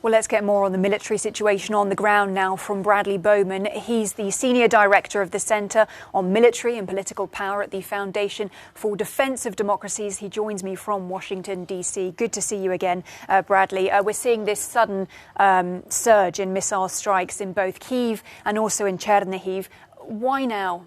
Well, let's get more on the military situation on the ground now from Bradley Bowman. He's the Senior Director of the Centre on Military and Political Power at the Foundation for Defence of Democracies. He joins me from Washington, D.C. Good to see you again, Bradley. We're seeing this sudden surge in missile strikes in both Kyiv and also in Chernihiv. Why now?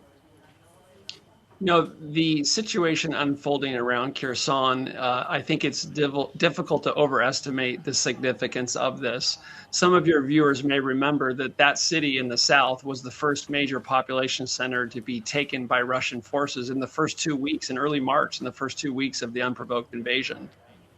The situation unfolding around Kherson, I think it's difficult to overestimate the significance of this. Some of your viewers may remember that city in the south was the first major population center to be taken by Russian forces in the first 2 weeks, in early March, in the first 2 weeks of the unprovoked invasion.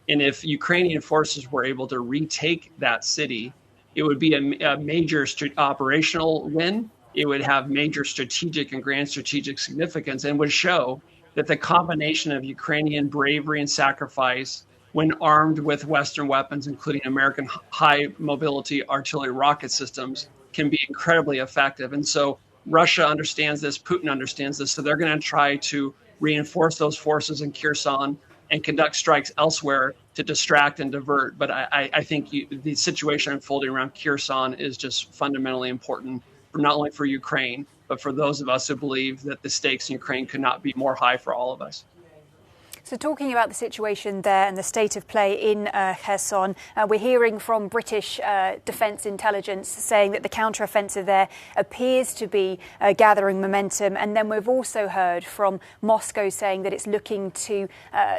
And if Ukrainian forces were able to retake that city, it would be a major operational win. It would have major strategic and grand strategic significance and would show that the combination of Ukrainian bravery and sacrifice, when armed with Western weapons, including American high mobility artillery rocket systems, can be incredibly effective. And so Russia understands this, Putin understands this, so they're going to try to reinforce those forces in Kherson and conduct strikes elsewhere to distract and divert. But I think the situation unfolding around Kherson is just fundamentally important, not only for Ukraine, but for those of us who believe that the stakes in Ukraine could not be more high for all of us. So talking about the situation there and the state of play in Kherson, we're hearing from British defence intelligence saying that the counter-offensive there appears to be gathering momentum. And then we've also heard from Moscow saying that it's looking to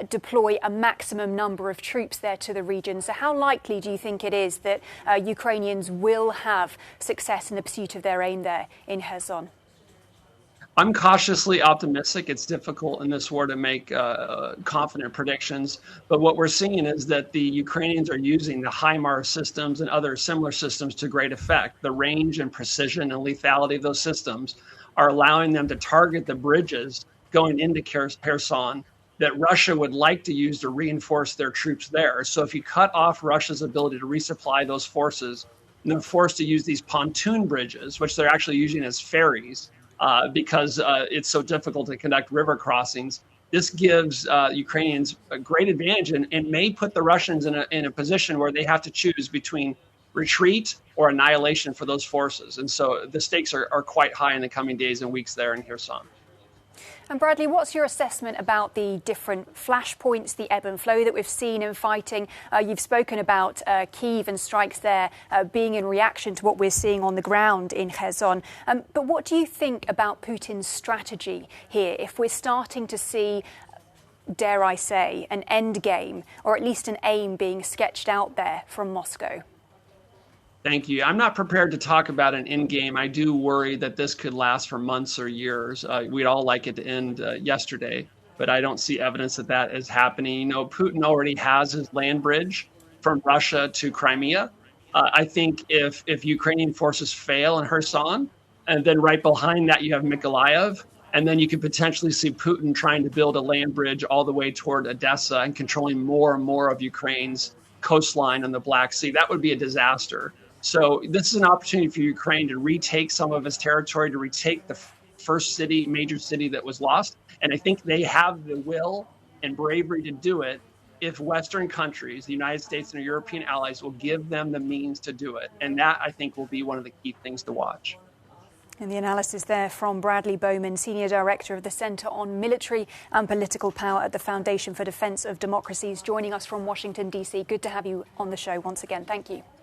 deploy a maximum number of troops there to the region. So how likely do you think it is that Ukrainians will have success in the pursuit of their aim there in Kherson? I'm cautiously optimistic. It's difficult in this war to make confident predictions. But what we're seeing is that the Ukrainians are using the HIMARS systems and other similar systems to great effect. The range and precision and lethality of those systems are allowing them to target the bridges going into Kherson that Russia would like to use to reinforce their troops there. So if you cut off Russia's ability to resupply those forces, and they're forced to use these pontoon bridges, which they're actually using as ferries, because it's so difficult to conduct river crossings. This gives Ukrainians a great advantage and may put the Russians in a position where they have to choose between retreat or annihilation for those forces. And so the stakes are quite high in the coming days and weeks there in Kherson. And Bradley, what's your assessment about the different flashpoints, the ebb and flow that we've seen in fighting? You've spoken about Kyiv and strikes there being in reaction to what we're seeing on the ground in Kherson. But what do you think about Putin's strategy here? If we're starting to see, dare I say, an end game, or at least an aim being sketched out there from Moscow? Thank you. I'm not prepared to talk about an end game. I do worry that this could last for months or years. We'd all like it to end yesterday, but I don't see evidence that is happening. Putin already has his land bridge from Russia to Crimea. I think if Ukrainian forces fail in Kherson, and then right behind that you have Mykolaiv, and then you could potentially see Putin trying to build a land bridge all the way toward Odessa and controlling more and more of Ukraine's coastline on the Black Sea. That would be a disaster. So this is an opportunity for Ukraine to retake some of its territory, to retake the first major city that was lost. And I think they have the will and bravery to do it if Western countries, the United States and our European allies, will give them the means to do it. And that, I think, will be one of the key things to watch. And the analysis there from Bradley Bowman, Senior Director of the Centre on Military and Political Power at the Foundation for Defence of Democracies, joining us from Washington, D.C. Good to have you on the show once again. Thank you.